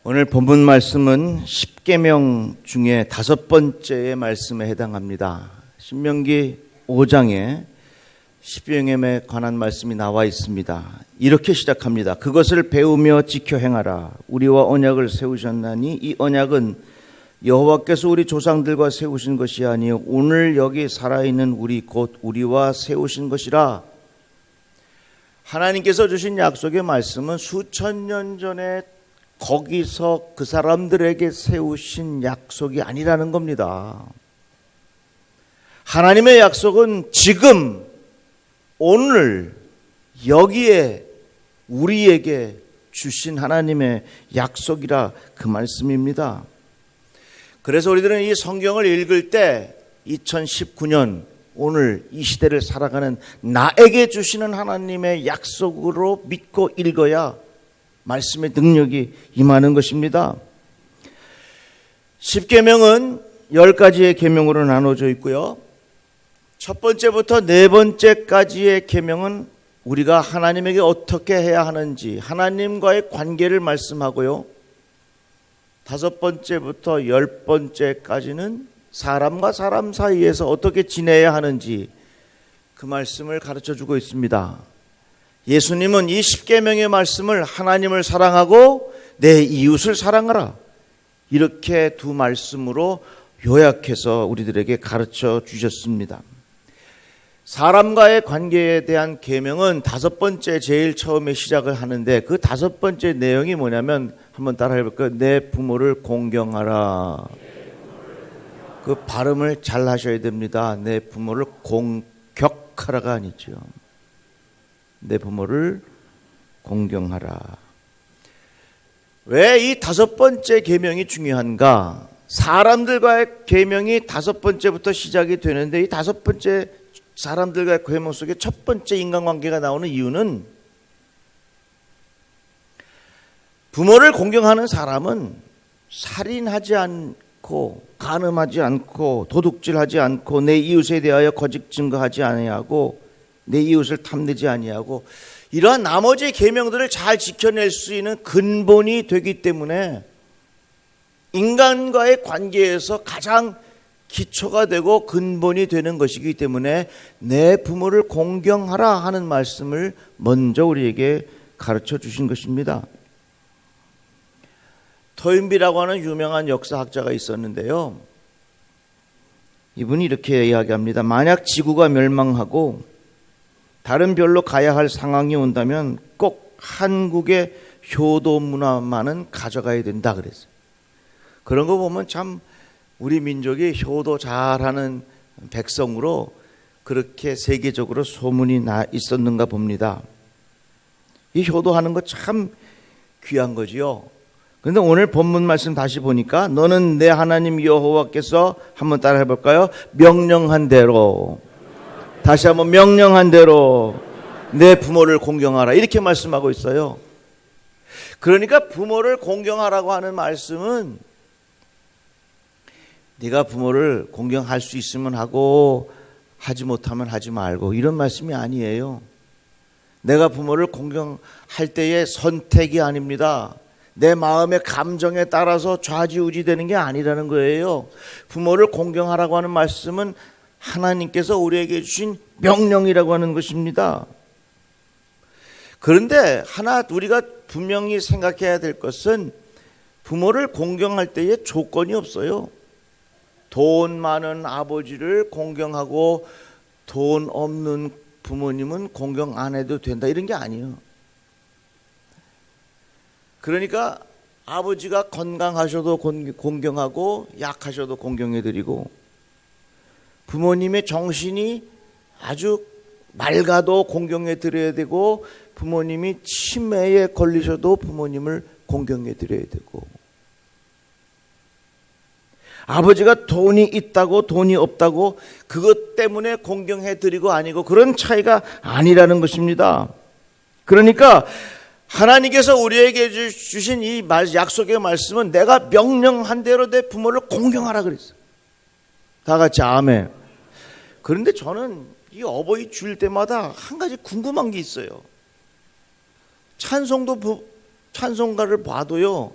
오늘 본문 말씀은 십계명 중에 5번째의 말씀에 해당합니다. 신명기 5장에 십계명에 관한 말씀이 나와 있습니다. 이렇게 시작합니다. 그것을 배우며 지켜 행하라. 우리와 언약을 세우셨나니 이 언약은 여호와께서 우리 조상들과 세우신 것이 아니요 오늘 여기 살아있는 우리 곧 우리와 세우신 것이라. 하나님께서 주신 약속의 말씀은 수천 년 전에 거기서 그 사람들에게 세우신 약속이 아니라는 겁니다. 하나님의 약속은 지금 오늘 여기에 우리에게 주신 하나님의 약속이라 그 말씀입니다. 그래서 우리들은 이 성경을 읽을 때 2019년 오늘 이 시대를 살아가는 나에게 주시는 하나님의 약속으로 믿고 읽어야 말씀의 능력이 임하는 것입니다. 십계명은 10가지의 계명으로 나눠져 있고요. 첫 번째부터 네 번째까지의 계명은 우리가 하나님에게 어떻게 해야 하는지 하나님과의 관계를 말씀하고요. 5번째부터 10번째까지는 사람과 사람 사이에서 어떻게 지내야 하는지 그 말씀을 가르쳐주고 있습니다. 예수님은 이 십계명의 말씀을 하나님을 사랑하고 내 이웃을 사랑하라 이렇게 두 말씀으로 요약해서 우리들에게 가르쳐 주셨습니다. 사람과의 관계에 대한 계명은 5번째 제일 처음에 시작을 하는데 그 5번째 내용이 뭐냐면 한번 따라해 볼까요? 내 부모를 공경하라. 그 발음을 잘 하셔야 됩니다. 내 부모를 공격하라가 아니죠. 내 부모를 공경하라. 왜 이 5번째 계명이 중요한가? 사람들과의 계명이 5번째부터 시작이 되는데 이 5번째 사람들과의 계명 속에 첫 번째 인간관계가 나오는 이유는 부모를 공경하는 사람은 살인하지 않고 간음하지 않고 도둑질하지 않고 내 이웃에 대하여 거짓 증거하지 아니하고 내 이웃을 탐내지 아니하고 이러한 나머지 계명들을 잘 지켜낼 수 있는 근본이 되기 때문에 인간과의 관계에서 가장 기초가 되고 근본이 되는 것이기 때문에 내 부모를 공경하라 하는 말씀을 먼저 우리에게 가르쳐 주신 것입니다. 토인비라고 하는 유명한 역사학자가 있었는데요. 이분이 이렇게 이야기합니다. 만약 지구가 멸망하고 다른 별로 가야 할 상황이 온다면 꼭 한국의 효도 문화만은 가져가야 된다 그랬어요. 그런 거 보면 참 우리 민족이 효도 잘하는 백성으로 그렇게 세계적으로 소문이 나 있었는가 봅니다. 이 효도하는 거 참 귀한 거지요. 그런데 오늘 본문 말씀 다시 보니까 너는 내 하나님 여호와께서 한번 따라해 볼까요? 명령한 대로 다시 한번 명령한 대로 내 부모를 공경하라 이렇게 말씀하고 있어요. 그러니까 부모를 공경하라고 하는 말씀은 네가 부모를 공경할 수 있으면 하고 하지 못하면 하지 말고 이런 말씀이 아니에요. 내가 부모를 공경할 때의 선택이 아닙니다. 내 마음의 감정에 따라서 좌지우지 되는 게 아니라는 거예요. 부모를 공경하라고 하는 말씀은 하나님께서 우리에게 주신 명령이라고 하는 것입니다. 그런데 하나 우리가 분명히 생각해야 될 것은 부모를 공경할 때에 조건이 없어요. 돈 많은 아버지를 공경하고 돈 없는 부모님은 공경 안 해도 된다 이런 게 아니에요. 그러니까 아버지가 건강하셔도 공경하고 약하셔도 공경해드리고 부모님의 정신이 아주 맑아도 공경해 드려야 되고 부모님이 치매에 걸리셔도 부모님을 공경해 드려야 되고 아버지가 돈이 있다고 돈이 없다고 그것 때문에 공경해 드리고 아니고 그런 차이가 아니라는 것입니다. 그러니까 하나님께서 우리에게 주신 이 약속의 말씀은 내가 명령한 대로 내 부모를 공경하라 그랬어요. 다 같이 아멘. 그런데 저는 이 어버이 주일 때마다 한 가지 궁금한 게 있어요. 찬송가를 봐도요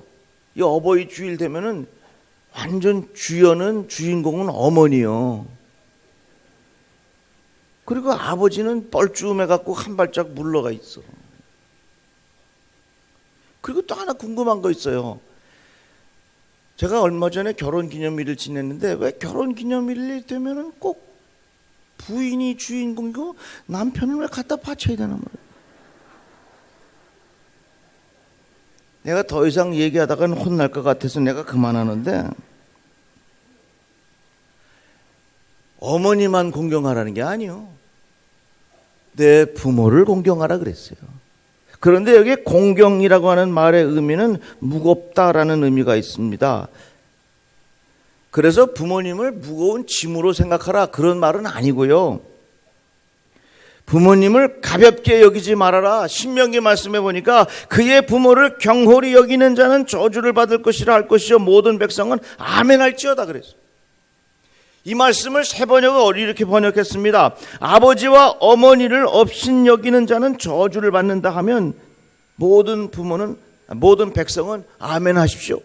이 어버이 주일 되면은 완전 주인공은 어머니요. 그리고 아버지는 뻘쭘해갖고 한 발짝 물러가 있어. 그리고 또 하나 궁금한 거 있어요. 제가 얼마 전에 결혼기념일을 지냈는데 왜 결혼기념일이 되면은 꼭 부인이 주인공이고 남편은 왜 갖다 바쳐야 되나 말이에요. 내가 더 이상 얘기하다가는 혼날 것 같아서 내가 그만하는데, 어머니만 공경하라는 게 아니요. 내 부모를 공경하라 그랬어요. 그런데 여기 공경이라고 하는 말의 의미는 무겁다라는 의미가 있습니다. 그래서 부모님을 무거운 짐으로 생각하라 그런 말은 아니고요. 부모님을 가볍게 여기지 말아라. 신명기 말씀해 보니까 그의 부모를 경홀히 여기는 자는 저주를 받을 것이라 할 것이요 모든 백성은 아멘 할지어다 그랬어요. 이 말씀을 세 번역을 이렇게 번역했습니다. 아버지와 어머니를 업신여기는 자는 저주를 받는다 하면 모든 백성은 아멘 하십시오.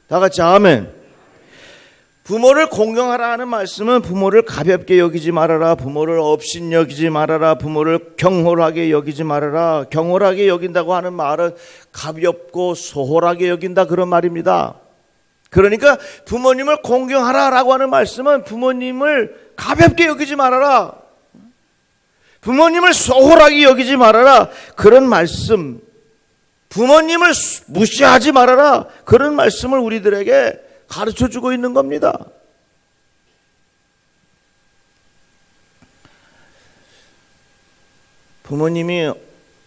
다 같이 아멘. 부모를 공경하라 하는 말씀은 부모를 가볍게 여기지 말아라, 부모를 업신여기지 말아라, 부모를 경홀하게 여기지 말아라. 경홀하게 여긴다고 하는 말은 가볍고 소홀하게 여긴다 그런 말입니다. 그러니까 부모님을 공경하라라고 하는 말씀은 부모님을 가볍게 여기지 말아라, 부모님을 소홀하게 여기지 말아라 그런 말씀, 부모님을 무시하지 말아라 그런 말씀을 우리들에게 가르쳐주고 있는 겁니다.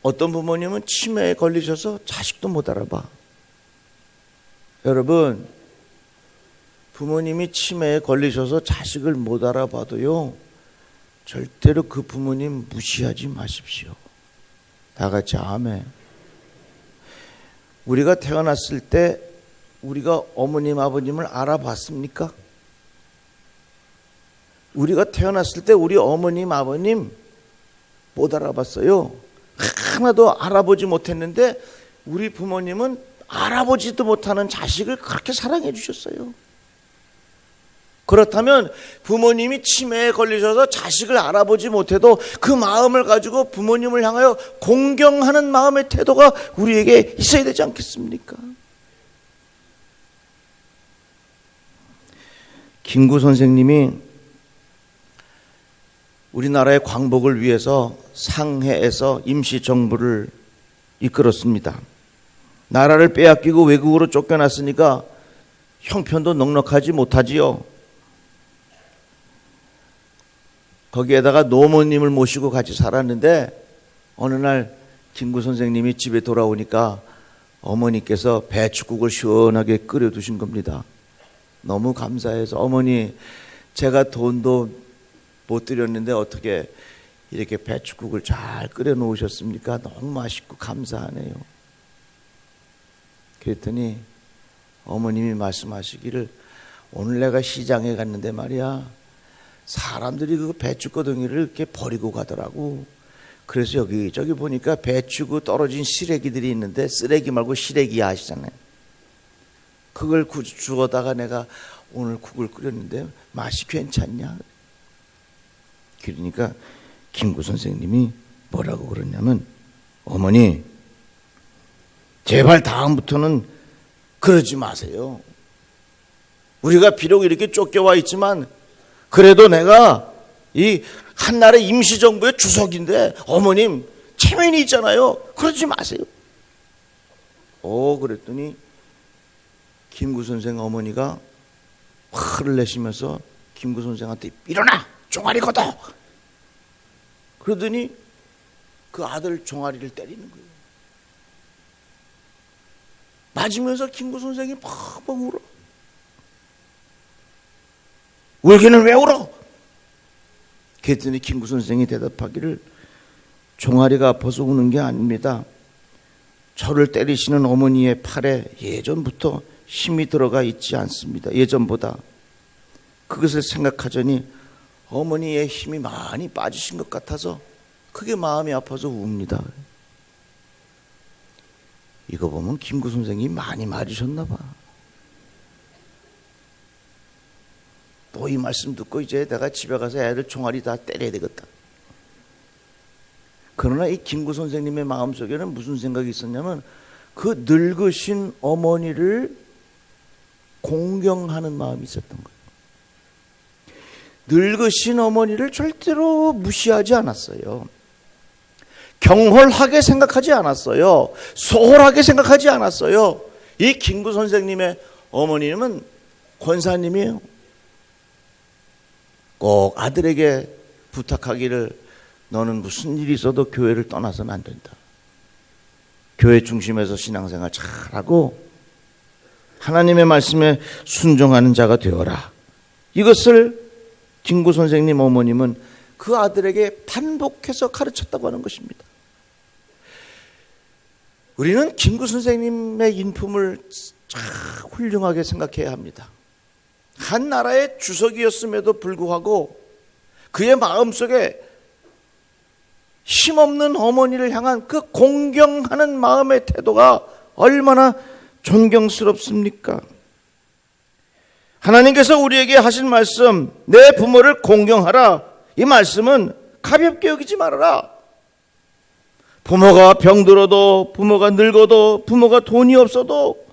어떤 부모님은 치매에 걸리셔서 자식도 못 알아봐. 여러분, 부모님이 치매에 걸리셔서 자식을 못 알아봐도요, 절대로 그 부모님 무시하지 마십시오. 다 같이 아멘. 우리가 태어났을 때 우리가 어머님 아버님을 알아봤습니까? 우리가 태어났을 때 우리 어머님 아버님 못 알아봤어요. 하나도 알아보지 못했는데 우리 부모님은 알아보지도 못하는 자식을 그렇게 사랑해 주셨어요. 그렇다면 부모님이 치매에 걸리셔서 자식을 알아보지 못해도 그 마음을 가지고 부모님을 향하여 공경하는 마음의 태도가 우리에게 있어야 되지 않겠습니까? 김구 선생님이 우리나라의 광복을 위해서 상해에서 임시정부를 이끌었습니다. 나라를 빼앗기고 외국으로 쫓겨났으니까 형편도 넉넉하지 못하지요. 거기에다가 노모님을 모시고 같이 살았는데 어느 날 김구 선생님이 집에 돌아오니까 어머니께서 배춧국을 시원하게 끓여 두신 겁니다. 너무 감사해서, 어머니 제가 돈도 못 드렸는데 어떻게 이렇게 배춧국을 잘 끓여 놓으셨습니까? 너무 맛있고 감사하네요. 그랬더니 어머님이 말씀하시기를, 오늘 내가 시장에 갔는데 말이야, 사람들이 그 배추거덩이를 이렇게 버리고 가더라고. 그래서 여기저기 보니까 배추고 떨어진 시래기들이 있는데, 쓰레기 말고 시래기 아시잖아요. 그걸 주워다가 내가 오늘 국을 끓였는데 맛이 괜찮냐? 그러니까 김구 선생님이 뭐라고 그러냐면, 어머니 제발 다음부터는 그러지 마세요. 우리가 비록 이렇게 쫓겨와 있지만 그래도 내가 이 한나라의 임시정부의 주석인데 어머님 체면이 있잖아요. 그러지 마세요. 그랬더니 김구 선생 어머니가 화를 내시면서 김구 선생한테 일어나! 종아리 걷어! 그러더니 그 아들 종아리를 때리는 거예요. 맞으면서 김구 선생이 팍팍 울어. 울기는 왜 울어? 그랬더니 김구 선생이 대답하기를, 종아리가 아파서 우는 게 아닙니다. 저를 때리시는 어머니의 팔에 예전부터 힘이 들어가 있지 않습니다. 예전보다. 그것을 생각하자니 어머니의 힘이 많이 빠지신 것 같아서 그게 마음이 아파서 웁니다. 이거 보면 김구 선생님이 많이 맞으셨나 봐. 또 이 말씀 듣고 이제 내가 집에 가서 애들 총알이 다 때려야 되겠다. 그러나 이 김구 선생님의 마음속에는 무슨 생각이 있었냐면 그 늙으신 어머니를 공경하는 마음이 있었던 거예요. 늙으신 어머니를 절대로 무시하지 않았어요. 경홀하게 생각하지 않았어요. 소홀하게 생각하지 않았어요. 이 김구 선생님의 어머님은 권사님이에요. 꼭 아들에게 부탁하기를 너는 무슨 일이 있어도 교회를 떠나서는 안 된다. 교회 중심에서 신앙생활 잘하고 하나님의 말씀에 순종하는 자가 되어라. 이것을 김구 선생님 어머님은 그 아들에게 반복해서 가르쳤다고 하는 것입니다. 우리는 김구 선생님의 인품을 참 훌륭하게 생각해야 합니다. 한 나라의 주석이었음에도 불구하고 그의 마음속에 힘없는 어머니를 향한 그 공경하는 마음의 태도가 얼마나 존경스럽습니까? 하나님께서 우리에게 하신 말씀, 내 부모를 공경하라. 이 말씀은 가볍게 여기지 말아라. 부모가 병들어도, 부모가 늙어도, 부모가 돈이 없어도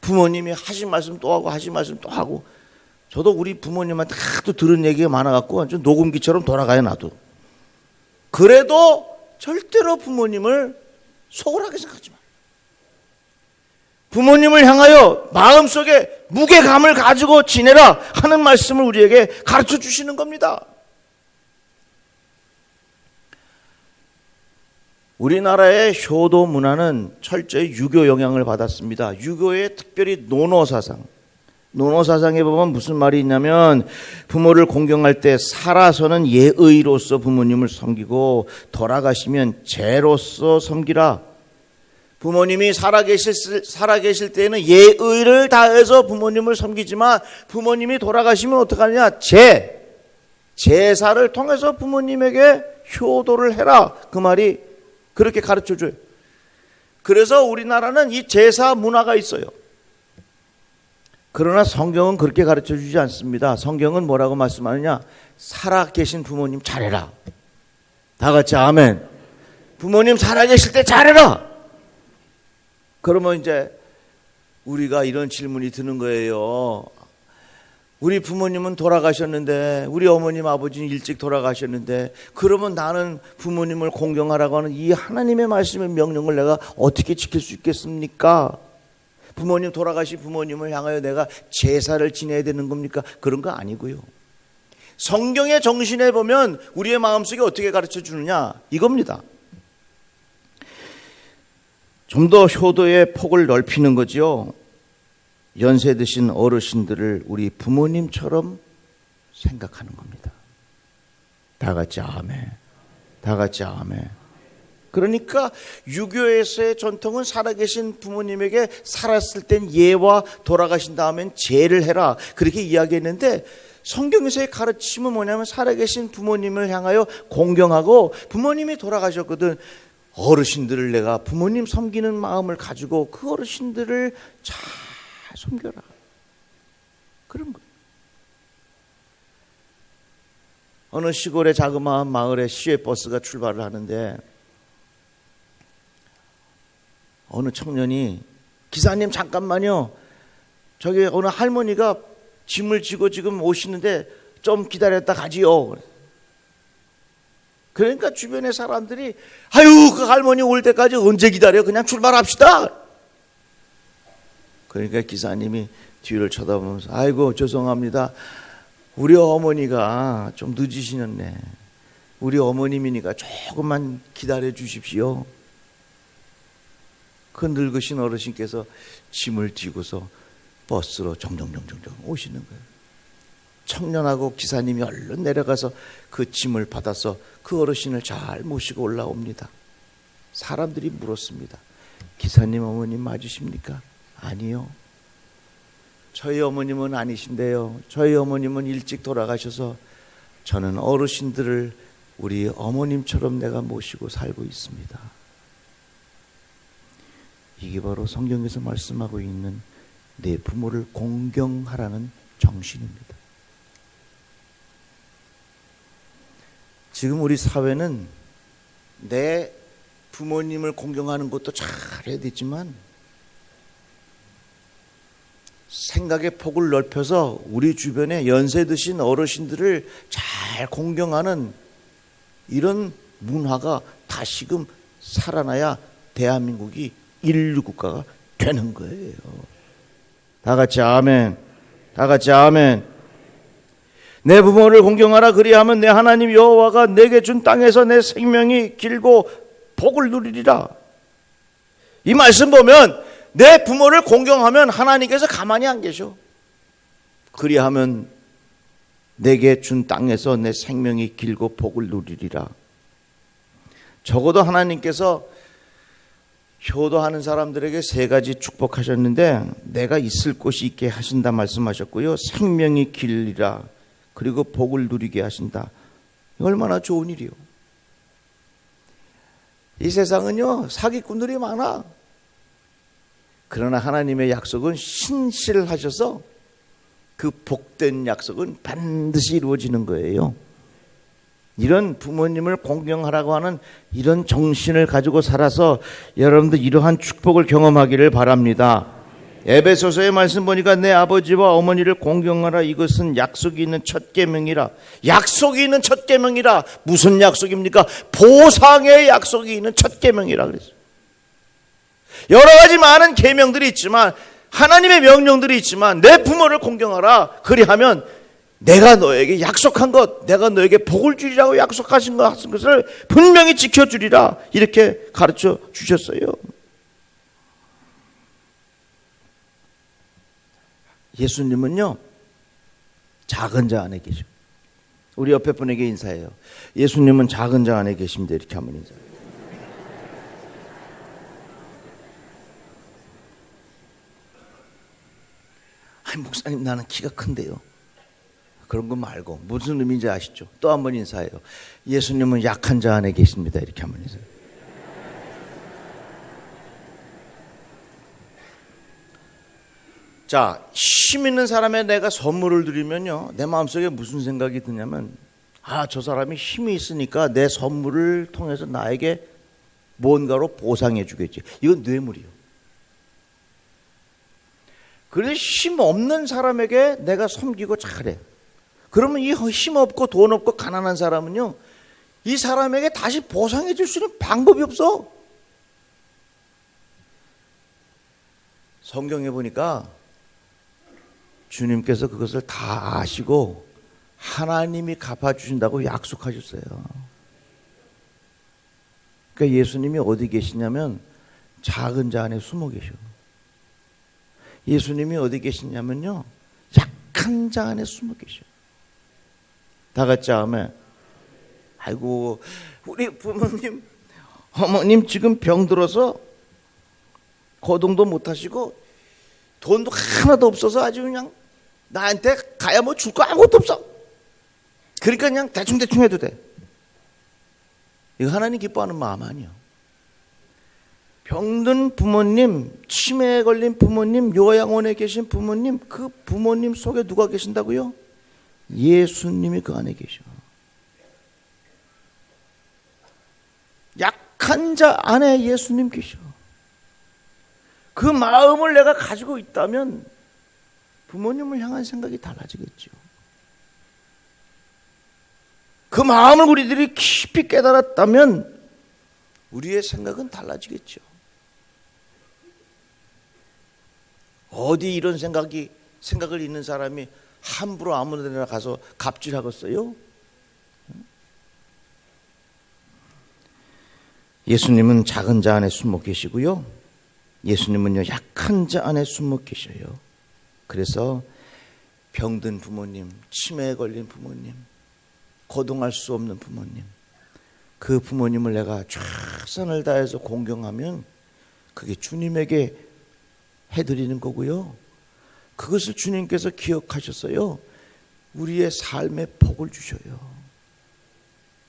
부모님이 하신 말씀 또 하고 하신 말씀 또 하고. 저도 우리 부모님한테 하도 들은 얘기가 많아갖고 완전 녹음기처럼 돌아가요, 나도. 그래도 절대로 부모님을 소홀하게 생각하지 마. 부모님을 향하여 마음속에 무게감을 가지고 지내라 하는 말씀을 우리에게 가르쳐 주시는 겁니다. 우리나라의 효도 문화는 철저히 유교 영향을 받았습니다. 유교의 특별히 노노사상. 노노사상에 보면 무슨 말이 있냐면 부모를 공경할 때 살아서는 예의로서 부모님을 섬기고 돌아가시면 죄로서 섬기라. 부모님이 살아계실 때에는 예의를 다해서 부모님을 섬기지만 부모님이 돌아가시면 어떡하느냐? 제사를 통해서 부모님에게 효도를 해라. 그 말이 그렇게 가르쳐줘요. 그래서 우리나라는 이 제사 문화가 있어요. 그러나 성경은 그렇게 가르쳐주지 않습니다. 성경은 뭐라고 말씀하느냐? 살아계신 부모님 잘해라. 다 같이 아멘. 부모님 살아계실 때 잘해라. 그러면 이제 우리가 이런 질문이 드는 거예요. 우리 부모님은 돌아가셨는데, 우리 어머님 아버지는 일찍 돌아가셨는데, 그러면 나는 부모님을 공경하라고 하는 이 하나님의 말씀의 명령을 내가 어떻게 지킬 수 있겠습니까? 부모님 돌아가신 부모님을 향하여 내가 제사를 지내야 되는 겁니까? 그런 거 아니고요. 성경의 정신에 보면 우리의 마음속에 어떻게 가르쳐 주느냐? 이겁니다. 좀 더 효도의 폭을 넓히는 거죠. 연세 드신 어르신들을 우리 부모님처럼 생각하는 겁니다. 다 같이 아멘. 다 같이 아멘. 그러니까 유교에서의 전통은 살아계신 부모님에게 살았을 땐 예와 돌아가신 다음엔 제를 해라. 그렇게 이야기했는데 성경에서의 가르침은 뭐냐면 살아계신 부모님을 향하여 공경하고 부모님이 돌아가셨거든. 어르신들을 내가 부모님 섬기는 마음을 가지고 그 어르신들을 잘 섬겨라. 그런 거예요. 어느 시골의 자그마한 마을에 시외버스가 출발을 하는데 어느 청년이 기사님 잠깐만요. 저기 어느 할머니가 짐을 지고 지금 오시는데 좀 기다렸다 가지요. 그러니까 주변의 사람들이 아유 그 할머니 올 때까지 언제 기다려? 그냥 출발합시다. 그러니까 기사님이 뒤를 쳐다보면서 아이고 죄송합니다. 우리 어머니가 좀 늦으시는데 우리 어머님이니까 조금만 기다려 주십시오. 그 늙으신 어르신께서 짐을 지고서 버스로 정정정정 오시는 거예요. 청년하고 기사님이 얼른 내려가서 그 짐을 받아서 그 어르신을 잘 모시고 올라옵니다. 사람들이 물었습니다. 기사님 어머님 맞으십니까? 아니요. 저희 어머님은 아니신데요. 저희 어머님은 일찍 돌아가셔서 저는 어르신들을 우리 어머님처럼 내가 모시고 살고 있습니다. 이게 바로 성경에서 말씀하고 있는 내 부모를 공경하라는 정신입니다. 지금 우리 사회는 내 부모님을 공경하는 것도 잘해야 되지만 생각의 폭을 넓혀서 우리 주변에 연세 드신 어르신들을 잘 공경하는 이런 문화가 다시금 살아나야 대한민국이 인류 국가가 되는 거예요. 다 같이 아멘. 다 같이 아멘. 내 부모를 공경하라. 그리하면 내 하나님 여호와가 내게 준 땅에서 내 생명이 길고 복을 누리리라. 이 말씀 보면 내 부모를 공경하면 하나님께서 가만히 안 계셔. 그리하면 내게 준 땅에서 내 생명이 길고 복을 누리리라. 적어도 하나님께서 효도하는 사람들에게 세 가지 축복하셨는데 내가 있을 곳이 있게 하신다 말씀하셨고요. 생명이 길리라. 그리고 복을 누리게 하신다. 얼마나 좋은 일이요. 이 세상은요 사기꾼들이 많아. 그러나 하나님의 약속은 신실하셔서 그 복된 약속은 반드시 이루어지는 거예요. 이런 부모님을 공경하라고 하는 이런 정신을 가지고 살아서 여러분들 이러한 축복을 경험하기를 바랍니다. 에베소서의 말씀 보니까 내 아버지와 어머니를 공경하라. 이것은 약속이 있는 첫 계명이라. 약속이 있는 첫 계명이라. 무슨 약속입니까? 보상의 약속이 있는 첫 계명이라 그랬어요. 여러 가지 많은 계명들이 있지만 하나님의 명령들이 있지만 내 부모를 공경하라. 그리하면 내가 너에게 약속한 것, 내가 너에게 복을 주리라고 약속하신 것을 분명히 지켜주리라. 이렇게 가르쳐 주셨어요. 예수님은요 작은 자 안에 계십니다. 우리 옆에 분에게 인사해요. 예수님은 작은 자 안에 계십니다. 이렇게 한번 인사해요. 아니 목사님 나는 키가 큰데요. 그런 거 말고 무슨 의미인지 아시죠? 또 한번 인사해요. 예수님은 약한 자 안에 계십니다. 이렇게 한번 인사해요. 자, 힘 있는 사람에 내가 선물을 드리면요 내 마음속에 무슨 생각이 드냐면 저 사람이 힘이 있으니까 내 선물을 통해서 나에게 뭔가로 보상해 주겠지. 이건 뇌물이요. 그래서 힘 없는 사람에게 내가 섬기고 잘해. 그러면 이 힘 없고 돈 없고 가난한 사람은요 이 사람에게 다시 보상해 줄 수 있는 방법이 없어. 성경에 보니까 주님께서 그것을 다 아시고 하나님이 갚아주신다고 약속하셨어요. 그러니까 예수님이 어디 계시냐면 작은 자 안에 숨어 계셔. 예수님이 어디 계시냐면요 약한 자 안에 숨어 계셔. 다 같이 아멘. 아이고 우리 부모님 어머님 지금 병들어서 거동도 못하시고 돈도 하나도 없어서 아주 그냥 나한테 가야 뭐 줄 거 아무것도 없어. 그러니까 그냥 대충 해도 돼. 이거 하나님 기뻐하는 마음 아니야. 병든 부모님, 치매에 걸린 부모님, 요양원에 계신 부모님, 그 부모님 속에 누가 계신다고요? 예수님이 그 안에 계셔. 약한 자 안에 예수님 계셔. 그 마음을 내가 가지고 있다면 부모님을 향한 생각이 달라지겠죠. 그 마음을 우리들이 깊이 깨달았다면 우리의 생각은 달라지겠죠. 어디 이런 생각을 있는 사람이 함부로 아무 데나 가서 갑질하겠어요? 예수님은 작은 자 안에 숨어 계시고요. 예수님은요 약한 자 안에 숨어 계셔요. 그래서 병든 부모님, 치매에 걸린 부모님, 거동할 수 없는 부모님, 그 부모님을 내가 최선을 다해서 공경하면 그게 주님에게 해드리는 거고요. 그것을 주님께서 기억하셨어요. 우리의 삶에 복을 주셔요.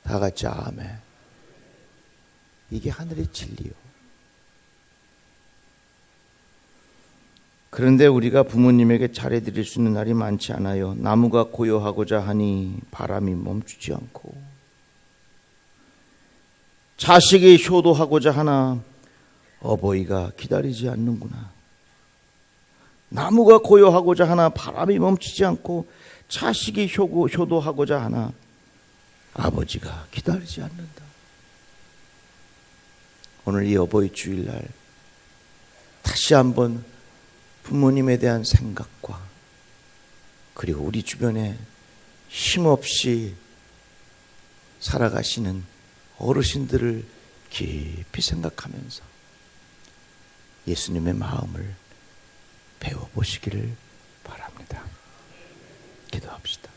다 같이 아멘. 이게 하늘의 진리요. 그런데 우리가 부모님에게 잘해드릴 수 있는 날이 많지 않아요. 나무가 고요하고자 하니 바람이 멈추지 않고, 자식이 효도하고자 하나 어버이가 기다리지 않는구나. 나무가 고요하고자 하나 바람이 멈추지 않고, 자식이 효도하고자 하나 아버지가 기다리지 않는다. 오늘 이 어버이 주일날 다시 한번 부모님에 대한 생각과, 그리고 우리 주변에 힘없이 살아가시는 어르신들을 깊이 생각하면서 예수님의 마음을 배워보시기를 바랍니다. 기도합시다.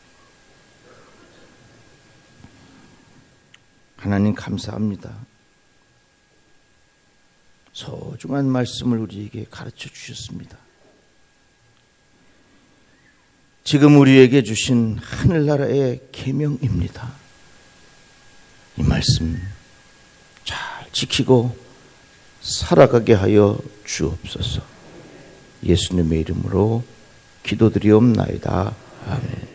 하나님 감사합니다. 소중한 말씀을 우리에게 가르쳐 주셨습니다. 지금 우리에게 주신 하늘나라의 계명입니다. 이 말씀 잘 지키고 살아가게 하여 주옵소서. 예수님의 이름으로 기도드리옵나이다. 아멘.